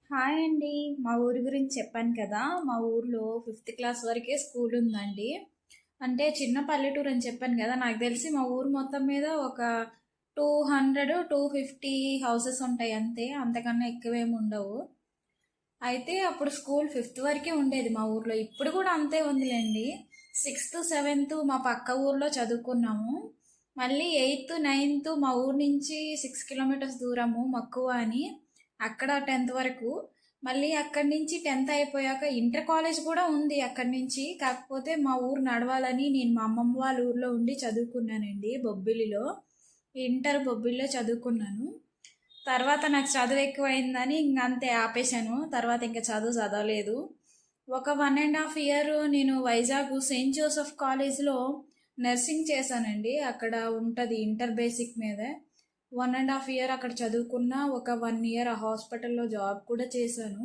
Hi అండి. మా ఊరి గురించి చెప్పాను కదా! మా ఊర్లో ఫిఫ్త్ క్లాస్ వరకే స్కూల్ ఉందండి. అంటే చిన్న పల్లెటూరు అని చెప్పాను కదా! నాకు తెలిసి మా ఊరు మొత్తం మీద ఒక 200, 250 హౌసెస్ ఉంటాయి అంతే. అంతకన్నా ఎక్కువేమి ఉండవు. అయితే అప్పుడు స్కూల్ ఫిఫ్త్ వరకే ఉండేది మా ఊర్లో. ఇప్పుడు కూడా అంతే ఉందిలేండి. సిక్స్త్, సెవెంత్ మా పక్క ఊర్లో చదువుకున్నాము. మళ్ళీ ఎయిత్, నైన్త్ మా ఊరు నుంచి 6 కిలోమీటర్స్ దూరము మక్కువ అని. అక్కడ 10th వరకు. మళ్ళీ అక్కడి నుంచి 10th అయిపోయాక ఇంటర్ కాలేజ్ కూడా ఉంది అక్కడి నుంచి. కాకపోతే మా ఊరు నడవాలని నేను మా అమ్మమ్మ వాళ్ళ ఊర్లో ఉండి చదువుకున్నానండి బొబ్బిలిలో. ఇంటర్ బొబ్బిలిలో చదువుకున్నాను. తర్వాత నాకు చదువు ఎక్కువైందని ఇంక అంతే ఆపేశాను. తర్వాత ఇంకా చదవలేదు. ఒక 1.5 ఇయర్ నేను వైజాగ్ సెయింట్ జోసెఫ్ కాలేజ్లో నర్సింగ్ చేశానండి. అక్కడ ఉంటుంది ఇంటర్ బేసిక్ మీద. 1.5 ఇయర్ అక్కడ చదువుకున్న. ఒక 1 ఇయర్ ఆ హాస్పిటల్లో జాబ్ కూడా చేశాను.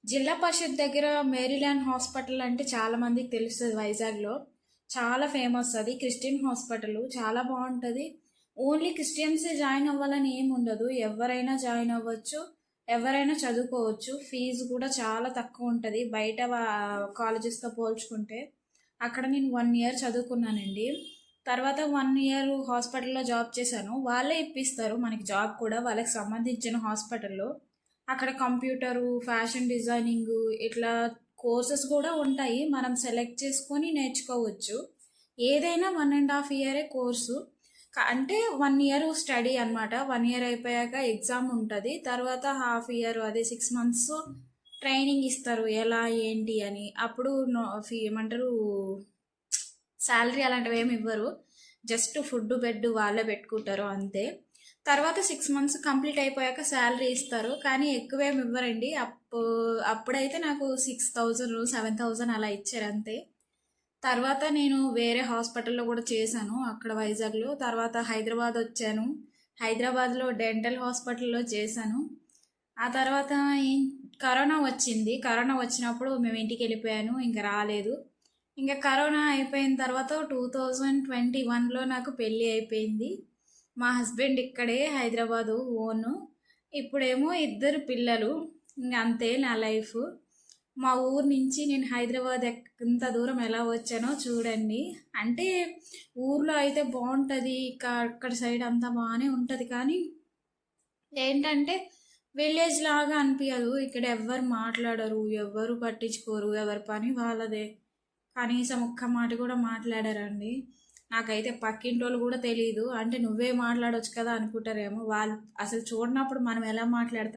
జిల్లా పరిషత్ దగ్గర మేరీల్యాండ్ హాస్పిటల్ అంటే చాలా మందికి తెలుస్తుంది వైజాగ్లో. చాలా ఫేమస్ అది. క్రిస్టియన్ హాస్పిటల్ చాలా బాగుంటుంది. ఓన్లీ క్రిస్టియన్సే జాయిన్ అవ్వాలని ఏమి ఉండదు. ఎవరైనా జాయిన్ అవ్వచ్చు, ఎవరైనా చదువుకోవచ్చు. ఫీజు కూడా చాలా తక్కువ ఉంటుంది బయట కాలేజెస్తో పోల్చుకుంటే. అక్కడ నేను 1 ఇయర్ చదువుకున్నానండి. తర్వాత 1 ఇయర్ హాస్పిటల్లో జాబ్ చేశాను. వాళ్ళే ఇప్పిస్తారు మనకి జాబ్ కూడా, వాళ్ళకి సంబంధించిన హాస్పిటల్లో. అక్కడ కంప్యూటరు, ఫ్యాషన్ డిజైనింగ్ ఇట్లా కోర్సెస్ కూడా ఉంటాయి. మనం సెలెక్ట్ చేసుకొని నేర్చుకోవచ్చు. ఏదైనా 1.5 ఇయరే కోర్సు. అంటే 1 ఇయర్ స్టడీ అనమాట. 1 ఇయర్ అయిపోయాక ఎగ్జామ్ ఉంటుంది. తర్వాత హాఫ్ ఇయర్ అదే 6 మంత్స్ ట్రైనింగ్ ఇస్తారు ఎలా ఏంటి అని. అప్పుడు ఏమంటారు, శాలరీ అలాంటివి ఏమి ఇవ్వరు. జస్ట్ ఫుడ్ బెడ్ వాళ్ళే పెట్టుకుంటారు అంతే. తర్వాత 6 మంత్స్ కంప్లీట్ అయిపోయాక శాలరీ ఇస్తారు, కానీ ఎక్కువేమి ఇవ్వరండి. అప్పుడైతే నాకు 6,000, 7,000 అలా ఇచ్చారు అంతే. తర్వాత నేను వేరే హాస్పిటల్లో కూడా చేశాను అక్కడ వైజాగ్లో. తర్వాత హైదరాబాద్ వచ్చాను. హైదరాబాద్లో డెంటల్ హాస్పిటల్లో చేశాను. ఆ తర్వాత కరోనా వచ్చింది. కరోనా వచ్చినప్పుడు మేము ఇంటికి వెళ్ళిపోయాను, ఇంకా రాలేదు. ఇంకా కరోనా అయిపోయిన తర్వాత 2021లో నాకు పెళ్ళి అయిపోయింది. మా హస్బెండ్ ఇక్కడే హైదరాబాదు ఓను. ఇప్పుడేమో 2 పిల్లలు. ఇంకా అంతే నా లైఫ్. మా ఊరు నుంచి నేను హైదరాబాద్ ఇంత దూరం ఎలా వచ్చానో చూడండి. అంటే ఊర్లో అయితే బాగుంటుంది, అక్కడ సైడ్ అంతా బాగానే ఉంటుంది. కానీ ఏంటంటే విలేజ్ లాగా అనిపించదు. ఇక్కడ ఎవ్వరు మాట్లాడరు, ఎవ్వరు పట్టించుకోరు, ఎవరి పని వాళ్ళదే. కనీసం ఒక్క మాట కూడా మాట్లాడారండి. నాకైతే పక్కింటోళ్ళు కూడా తెలియదు. అంటే నువ్వే మాట్లాడవచ్చు కదా అనుకుంటారేమో. వాళ్ళు అసలు చూడనప్పుడు మనం ఎలా మాట్లాడతాం.